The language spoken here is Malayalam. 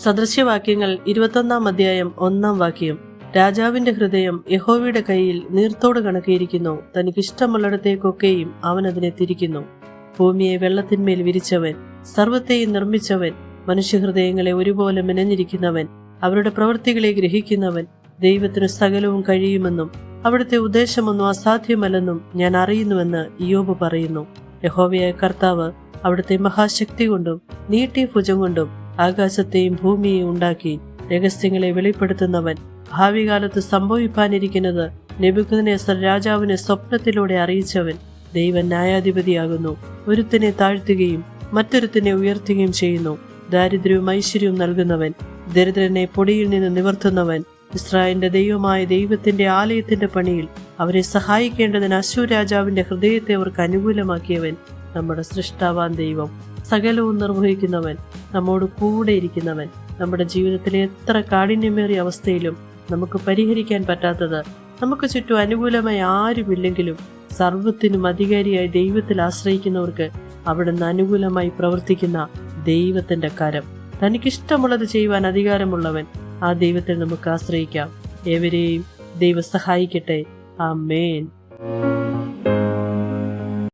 സദൃശ്യവാക്യങ്ങൾ 21-1 രാജാവിന്റെ ഹൃദയം യഹോവയുടെ കയ്യിൽ നീർത്തോട് കണക്കിയിരിക്കുന്നു. തനിക്കിഷ്ടമുള്ളിടത്തേക്കൊക്കെയും അവൻ അതിനെ തിരിക്കുന്നു. ഭൂമിയെ വെള്ളത്തിന്മേൽ വിരിച്ചവൻ, സർവത്തെയും നിർമ്മിച്ചവൻ, മനുഷ്യഹൃദയങ്ങളെ ഒരുപോലെ മെനഞ്ഞിരിക്കുന്നവൻ, അവരുടെ പ്രവൃത്തികളെ ഗ്രഹിക്കുന്നവൻ, ദൈവത്തിന് സകലവും കഴിയുമെന്നും അവിടുത്തെ ഉദ്ദേശമൊന്നും അസാധ്യമല്ലെന്നും ഞാൻ അറിയുന്നുവെന്ന് ഇയ്യോബ് പറയുന്നു. യഹോവയായ കർത്താവ് അവിടുത്തെ മഹാശക്തി കൊണ്ടും നീട്ടിയ ഭുജം കൊണ്ടും ആകാശത്തെയും ഭൂമിയെയും ഉണ്ടാക്കി രഹസ്യങ്ങളെ വെളിപ്പെടുത്തുന്നവൻ, ഭാവി കാലത്ത് സംഭവിപ്പാനിരിക്കുന്നത് നെബൂഖദ്നേസർ രാജാവിനെ സ്വപ്നത്തിലൂടെ അറിയിച്ചവൻ. ദൈവം ന്യായാധിപതിയാകുന്നു. ഒരുത്തിനെ താഴ്ത്തുകയും മറ്റൊരുത്തിനെ ഉയർത്തുകയും ചെയ്യുന്നു. ദാരിദ്ര്യവും ഐശ്വര്യവും നൽകുന്നവൻ, ദരിദ്രനെ പൊടിയിൽ നിന്ന് നിവർത്തുന്നവൻ, ഇസ്രായേലിന്റെ ദൈവമായ ദൈവത്തിന്റെ ആലയത്തിന്റെ പണിയിൽ അവരെ സഹായിക്കേണ്ടതിന് അശ്ശൂർ രാജാവിന്റെ ഹൃദയത്തെ അവർക്ക് അനുകൂലമാക്കിയവൻ, നമ്മുടെ സൃഷ്ടാവാൻ ദൈവം, സകലവും നിർവഹിക്കുന്നവൻ, നമ്മോട് കൂടെ ഇരിക്കുന്നവൻ. നമ്മുടെ ജീവിതത്തിലെ എത്ര കാഠിന്യമേറിയ അവസ്ഥയിലും നമുക്ക് പരിഹരിക്കാൻ പറ്റാത്തത്, നമുക്ക് ചുറ്റും അനുകൂലമായി ആരുമില്ലെങ്കിലും സർവത്തിനും അധികാരിയായി ദൈവത്തിൽ ആശ്രയിക്കുന്നവർക്ക് അവിടുന്ന് അനുകൂലമായി പ്രവർത്തിക്കുന്ന ദൈവത്തിന്റെ കരം, തനിക്കിഷ്ടമുള്ളത് ചെയ്യുവാൻ അധികാരമുള്ളവൻ, ആ ദൈവത്തിൽ നമുക്ക് ആശ്രയിക്കാം. ഏവരെയും ദൈവം സഹായിക്കട്ടെ. ആമേൻ.